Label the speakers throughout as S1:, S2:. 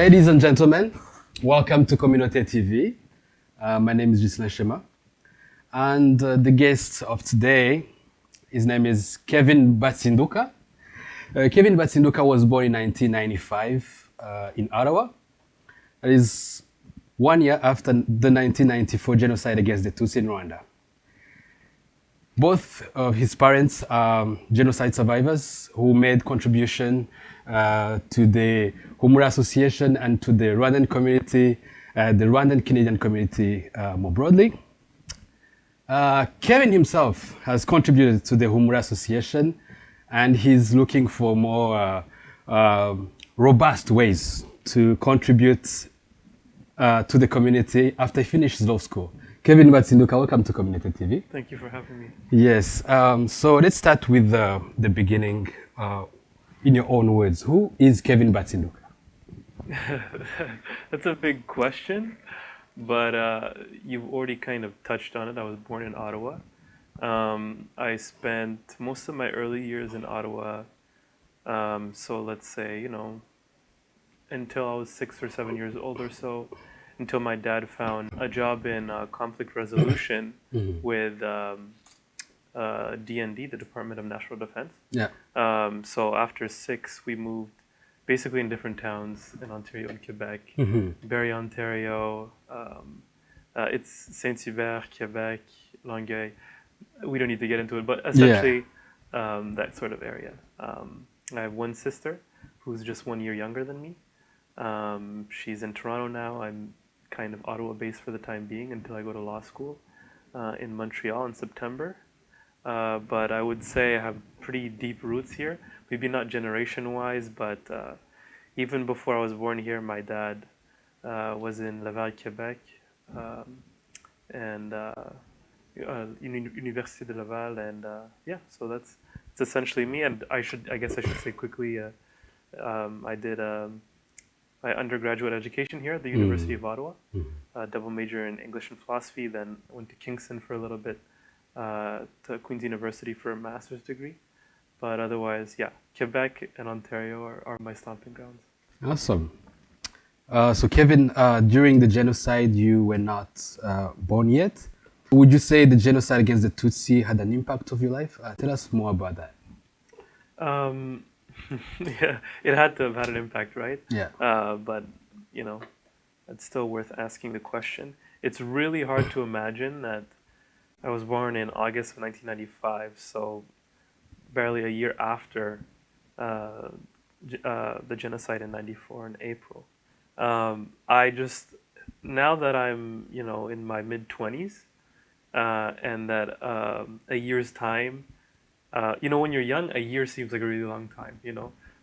S1: Ladies and gentlemen, welcome to Communauté TV. My name is Gislain Shema. And the guest of today, his name is Kevin Batsinduka. Kevin Batsinduka was born in 1995 in Ottawa. That is 1 year after the 1994 genocide against the Tutsi in Rwanda. Both of his parents are genocide survivors who made contribution to the Humura Association and to the Rwandan community, the Rwandan Canadian community more broadly. Kevin himself has contributed to the Humura Association, and he's looking for more robust ways to contribute to the community after he finished law school. Kevin Batsinduka, welcome to Communauté TV.
S2: Thank you for having me.
S1: Yes, so let's start with the beginning. In your own words, who is Kevin Batsinduka?
S2: That's a big question, but you've already kind of touched on it. I was born in Ottawa. I spent most of my early years in Ottawa, so let's say, until I was 6 or 7 years old or so, until my dad found a job in conflict resolution with D&D, the Department of National Defense.
S1: Yeah.
S2: So after 6, we moved basically in different towns in Ontario and Quebec. Barrie, Ontario, it's Saint-Hubert, Quebec, Longueuil. We don't need to get into it, but essentially that sort of area. I have one sister who's just 1 year younger than me. She's in Toronto now. I'm kind of Ottawa-based for the time being until I go to law school in Montreal in September. But I would say I have pretty deep roots here. Maybe not generation-wise, but even before I was born here, my dad was in Laval, Quebec, and Université de Laval, and so that's essentially me. And I guess I should say quickly, I did my undergraduate education here at the University of Ottawa, double major in English and philosophy. Then I went to Kingston for a little bit, to Queen's University for a master's degree. But otherwise, Quebec and Ontario are my stomping grounds.
S1: Awesome. So Kevin, during the genocide, you were not born yet. Would you say the genocide against the Tutsi had an impact of your life? Tell us more about that.
S2: Yeah, it had to have had an impact, right?
S1: Yeah.
S2: But, it's still worth asking the question. It's really hard to imagine that I was born in August of 1995, so barely a year after the genocide in 94 in April. Now that I'm, in my mid-20s, and that a year's time, when you're young, a year seems like a really long time,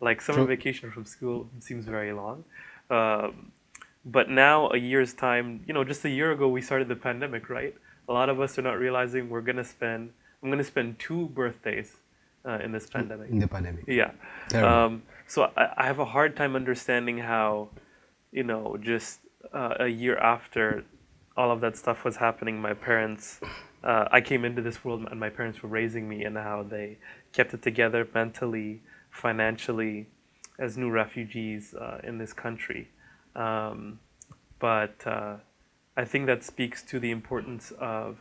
S2: Like summer vacation from school seems very long. But now a year's time, just a year ago we started the pandemic, right? A lot of us are not realizing I'm going to spend 2 birthdays in this pandemic.
S1: In the pandemic.
S2: Yeah. So I have a hard time understanding how, just a year after all of that stuff was happening, my parents, I came into this world and my parents were raising me, and how they kept it together mentally, financially, as new refugees in this country. But I think that speaks to the importance of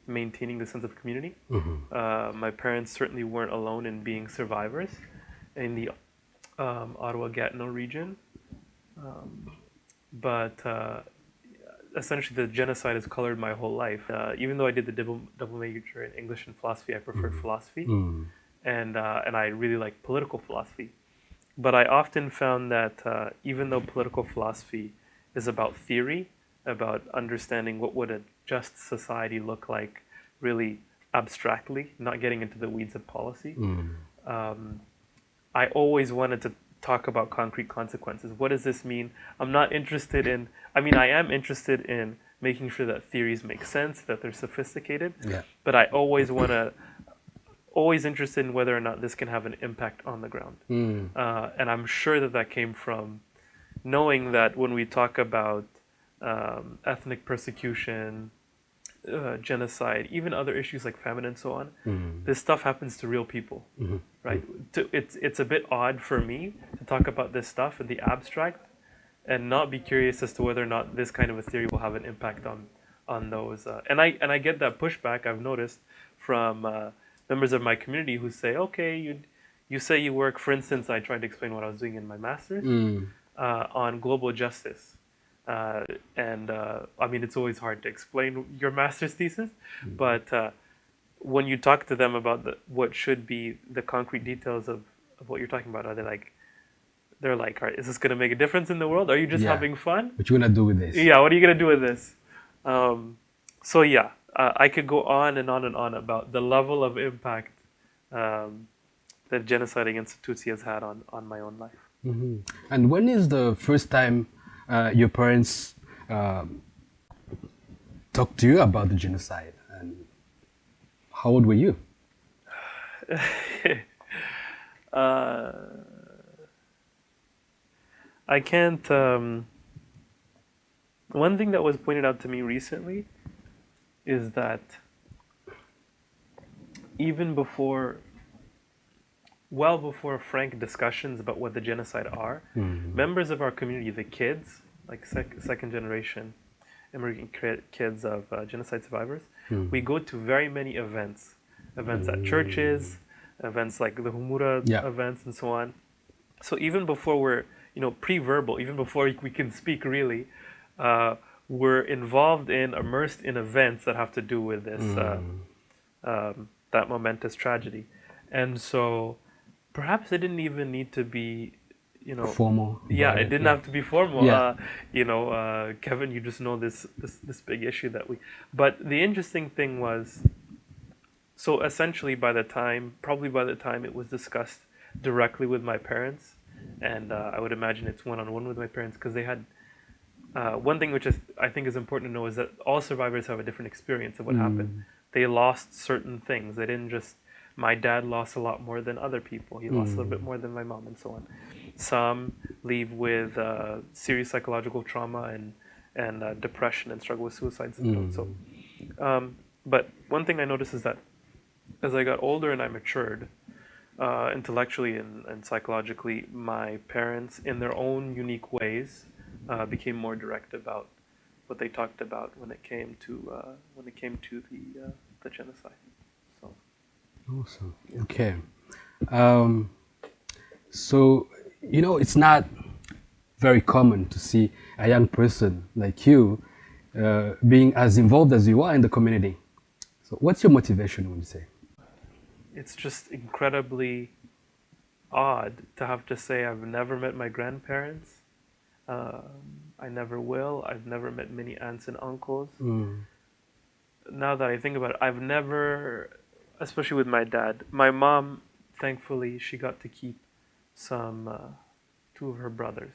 S2: maintaining the sense of community. My parents certainly weren't alone in being survivors in the Ottawa-Gatineau region. But essentially the genocide has colored my whole life. Even though I did the double major in English and philosophy, I preferred philosophy. And I really like political philosophy. But I often found that even though political philosophy is about theory, about understanding what would a just society look like really abstractly, not getting into the weeds of policy, I always wanted to talk about concrete consequences. What does this mean? I am interested in making sure that theories make sense, that they're sophisticated, but I always interested in whether or not this can have an impact on the ground. And I'm sure that came from knowing that when we talk about ethnic persecution, genocide, even other issues like famine and so on, this stuff happens to real people, right? It's a bit odd for me to talk about this stuff in the abstract and not be curious as to whether or not this kind of a theory will have an impact on those. And I get that pushback, I've noticed, from members of my community who say, okay, you say you work, for instance, I tried to explain what I was doing in my master's on global justice. I mean, it's always hard to explain your master's thesis, but when you talk to them about what should be the concrete details of what you're talking about, they're like, all right, is this going to make a difference in the world? Are you just having fun?
S1: What you going to do with this?
S2: Yeah, what are you going to do with this? So yeah, I could go on and on and on about the level of impact that genocide against the Tutsi has had on my own life.
S1: And when is the first time your parents talked to you about the genocide? And how old were you?
S2: I can't. One thing that was pointed out to me recently is that even well before frank discussions about what the genocide are, members of our community, the kids, like second generation immigrant kids of genocide survivors, we go to very many events at churches, events like the Humura events and so on. So even before we're, pre-verbal, even before we can speak really, we're immersed in events that have to do with this, that momentous tragedy. And so perhaps it didn't even need to be,
S1: formal.
S2: Yeah, it didn't have to be formal.
S1: Yeah.
S2: Kevin, you just know this big issue that but the interesting thing was, so essentially probably by the time it was discussed directly with my parents, and I would imagine it's one-on-one with my parents, because they had, one thing which I think is important to know is that all survivors have a different experience of what happened. They lost certain things. They didn't just, my dad lost a lot more than other people. He lost a little bit more than my mom and so on. Some leave with serious psychological trauma and depression and struggle with suicide symptoms. So, but one thing I noticed is that as I got older and I matured, intellectually and psychologically, my parents, in their own unique ways, became more direct about what they talked about when it came to the genocide. So.
S1: Awesome. Okay. So, it's not very common to see a young person like you being as involved as you are in the community. So, what's your motivation, would you say?
S2: It's just incredibly odd to have to say I've never met my grandparents. I never will. I've never met many aunts and uncles. Now that I think about it, I've never, especially with my dad, my mom, thankfully, she got to keep two of her brothers.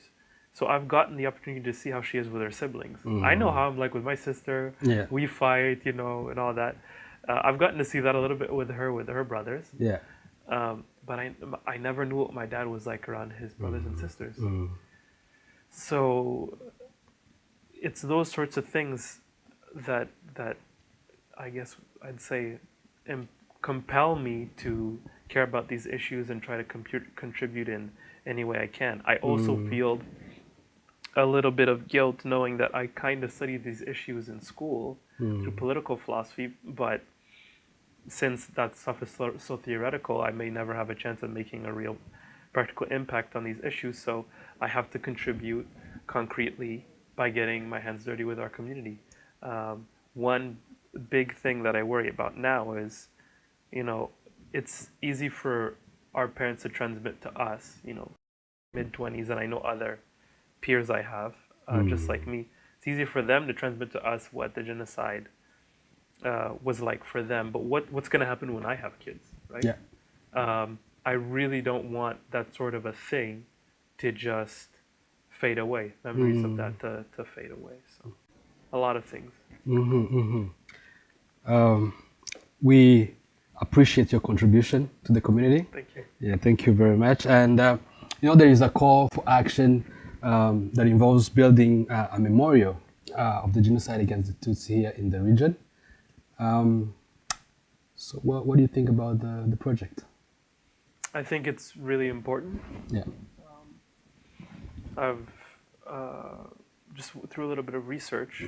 S2: So I've gotten the opportunity to see how she is with her siblings. I know how I'm like with my sister.
S1: Yeah.
S2: We fight, and all that. I've gotten to see that a little bit with her brothers.
S1: Yeah.
S2: But I never knew what my dad was like around his brothers and sisters. So it's those sorts of things that I guess I'd say compel me to care about these issues and try to contribute in any way I can. I also feel a little bit of guilt knowing that I kind of studied these issues in school through political philosophy, but since that stuff is so theoretical, I may never have a chance of making a real practical impact on these issues, so I have to contribute concretely by getting my hands dirty with our community. One big thing that I worry about now is, it's easy for our parents to transmit to us, mid-20s, and I know other peers I have, just like me. It's easier for them to transmit to us what the genocide was like for them, but what's going to happen when I have kids, right?
S1: Yeah.
S2: I really don't want that sort of a thing to just fade away, memories of that to fade away. So a lot of things.
S1: We appreciate your contribution to the community.
S2: Thank you.
S1: Yeah, thank you very much. And there is a call for action that involves building a memorial of the genocide against the Tutsi here in the region. Um, so what do you think about the project?
S2: I think it's really important.
S1: Yeah.
S2: I've just through a little bit of research,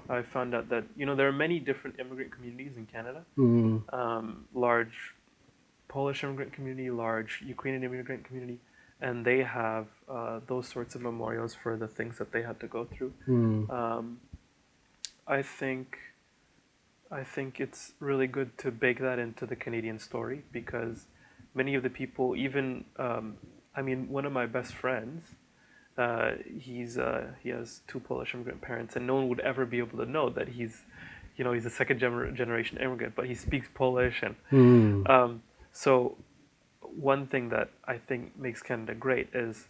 S2: I found out that there are many different immigrant communities in Canada. Large Polish immigrant community, large Ukrainian immigrant community, and they have those sorts of memorials for the things that they had to go through. I think it's really good to bake that into the Canadian story because many of the people, even one of my best friends, he has two Polish immigrant parents, and no one would ever be able to know that he's a second generation immigrant, but he speaks Polish, and so one thing that I think makes Canada great is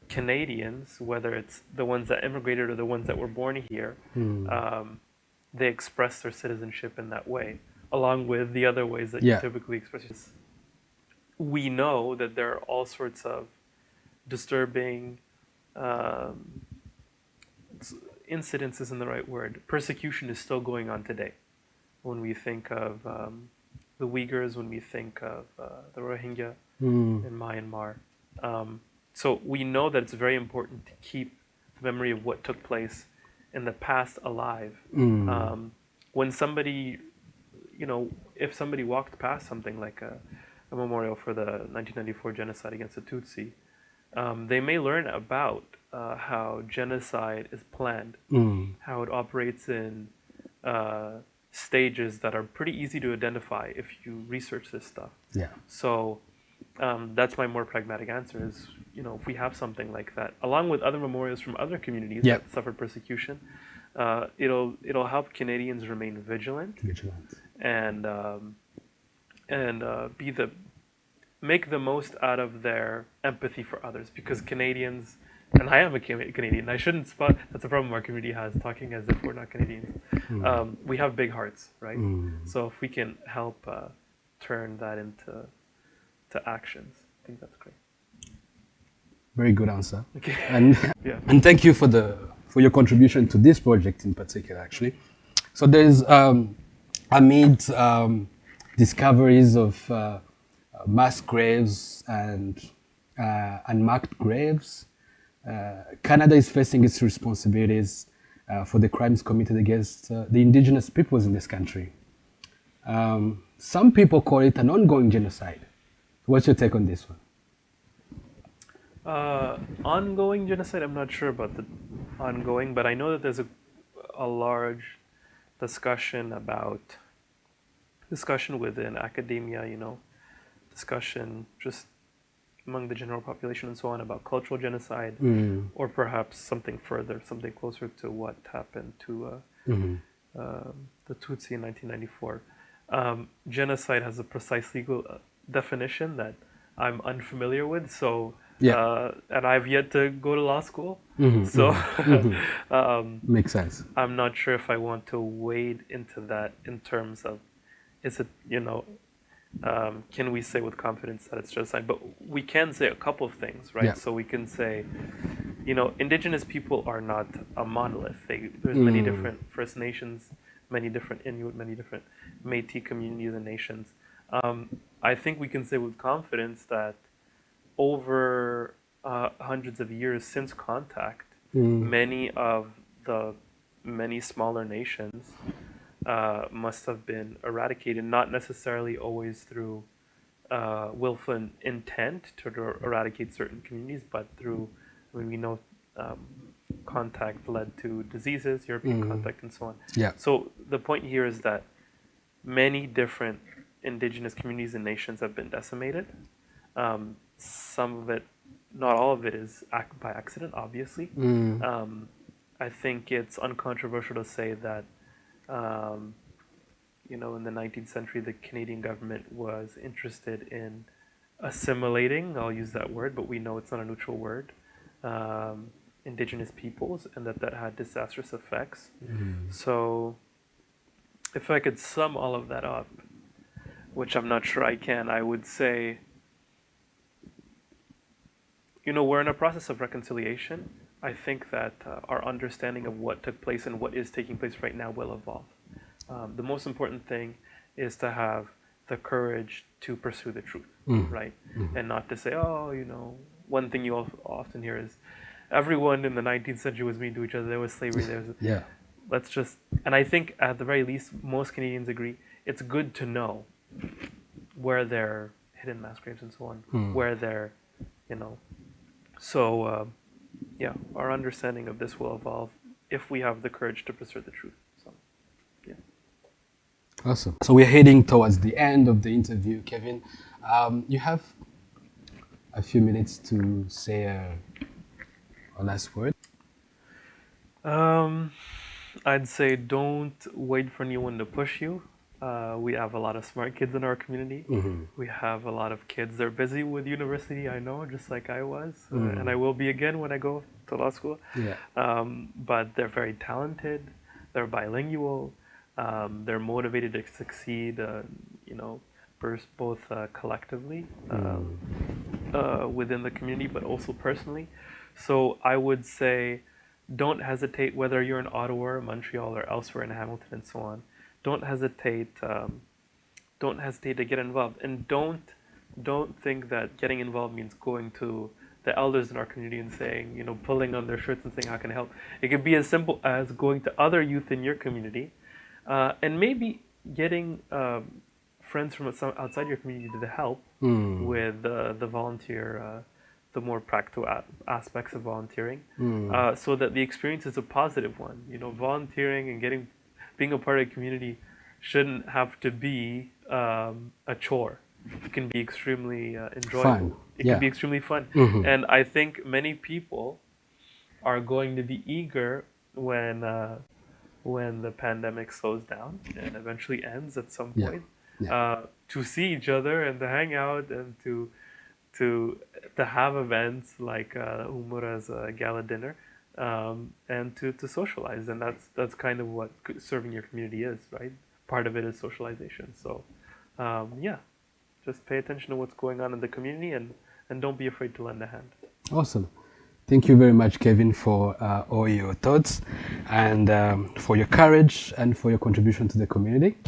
S2: Canadians, whether it's the ones that immigrated or the ones that were born here, they express their citizenship in that way, along with the other ways that you typically express yourself. We know that there are all sorts of disturbing incidents isn't the right word. Persecution is still going on today. When we think of the Uyghurs, when we think of the Rohingya in Myanmar. So we know that it's very important to keep the memory of what took place in the past alive. When somebody, if somebody walked past something like a memorial for the 1994 genocide against the Tutsi, they may learn about how genocide is planned, how it operates in stages that are pretty easy to identify if you research this stuff.
S1: Yeah.
S2: So that's my more pragmatic answer is, if we have something like that, along with other memorials from other communities that suffered persecution, it'll help Canadians remain vigilant. And make the most out of their empathy for others, because Canadians, and I am a Canadian, I shouldn't spot, that's a problem our community has, talking as if we're not Canadians. We have big hearts, right? So if we can help turn that into actions, I think that's great.
S1: Very good answer.
S2: Okay.
S1: And and thank you for your contribution to this project in particular, actually. So there's amid discoveries of mass graves and unmarked graves, Canada is facing its responsibilities for the crimes committed against the indigenous peoples in this country. Some people call it an ongoing genocide. What's your take on this one?
S2: Ongoing genocide, I'm not sure about the ongoing, but I know that there's a large discussion within academia, discussion just among the general population and so on about cultural genocide, or perhaps something further, something closer to what happened to the Tutsi in 1994. Genocide has a precise legal definition that I'm unfamiliar with, so and I've yet to go to law school,
S1: Makes sense.
S2: I'm not sure if I want to wade into that in terms of, is it, can we say with confidence that it's genocide? But we can say a couple of things, right? So we can say, indigenous people are not a monolith. There's many different First Nations, many different Inuit, many different Métis communities and nations. I think we can say with confidence that over hundreds of years since contact, many of the many smaller nations must have been eradicated, not necessarily always through willful intent to eradicate certain communities, but through, we know contact led to diseases, European contact, and so on. So the point here is that many different indigenous communities and nations have been decimated. Some of it, not all of it, is by accident, obviously. I think it's uncontroversial to say that in the 19th century, the Canadian government was interested in assimilating, I'll use that word, but we know it's not a neutral word, indigenous peoples, and that had disastrous effects. So if I could sum all of that up, which I'm not sure I can, I would say, we're in a process of reconciliation. I think that our understanding of what took place and what is taking place right now will evolve. The most important thing is to have the courage to pursue the truth, right? And not to say, oh, one thing you often hear is everyone in the 19th century was mean to each other. There was slavery.
S1: Yeah.
S2: And I think at the very least, most Canadians agree, it's good to know where their hidden mass graves and so on, where they're, So, yeah, our understanding of this will evolve if we have the courage to pursue the truth. So, yeah.
S1: Awesome. So we're heading towards the end of the interview, Kevin. You have a few minutes to say a last word.
S2: I'd say don't wait for anyone to push you. We have a lot of smart kids in our community. We have a lot of kids. They're busy with university, I know, just like I was. And I will be again when I go to law school.
S1: Yeah.
S2: But they're very talented. They're bilingual. They're motivated to succeed, both collectively within the community, but also personally. So I would say don't hesitate, whether you're in Ottawa or Montreal or elsewhere in Hamilton and so on. Don't hesitate. Don't hesitate to get involved, and don't think that getting involved means going to the elders in our community and saying, pulling on their shirts and saying, "How can I help?" It could be as simple as going to other youth in your community, and maybe getting friends from outside your community to help with the volunteer. The more practical aspects of volunteering, so that the experience is a positive one. Volunteering and being a part of a community shouldn't have to be a chore. It can be extremely enjoyable.
S1: Fun.
S2: It can be extremely fun. And I think many people are going to be eager when the pandemic slows down and eventually ends at some point, to see each other and to hang out and to have events like Humura's gala dinner, and to socialize. And that's kind of what serving your community is, right? Part of it is socialization. So, just pay attention to what's going on in the community, and don't be afraid to lend a hand.
S1: Awesome. Thank you very much, Kevin, for all your thoughts and for your courage and for your contribution to the community.